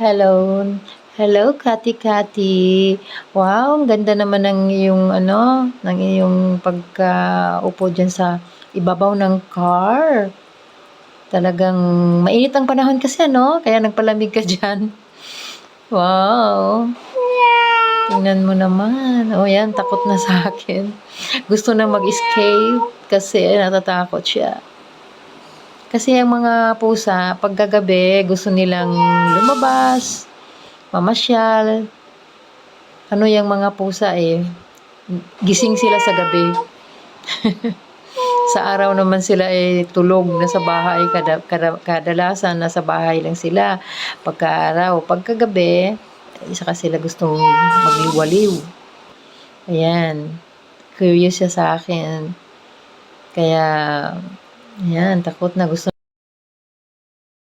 Hello. Hello, Kati Kati. Wow, ang ganda naman ng iyong ano, ng iyong pagkaupo diyan sa ibabaw ng car. Talagang mainit ang panahon kasi ano, kaya nagpalamig ka diyan. Wow. Tingnan mo naman. Oh, yan, takot na sa akin. Gusto na mag-escape kasi natatakot siya. Kasi ang mga pusa, pagkagabi, gusto nilang lumabas, mamasyal. Ano yung mga pusa eh, gising sila sa gabi. Sa araw naman sila ay tulog nasa bahay, kadalasan nasa bahay lang sila pagka-araw. Pagkagabi, saka sila gustong magliwaliw. Ayan, curious siya sa akin. Kaya, ayan, takot na gusto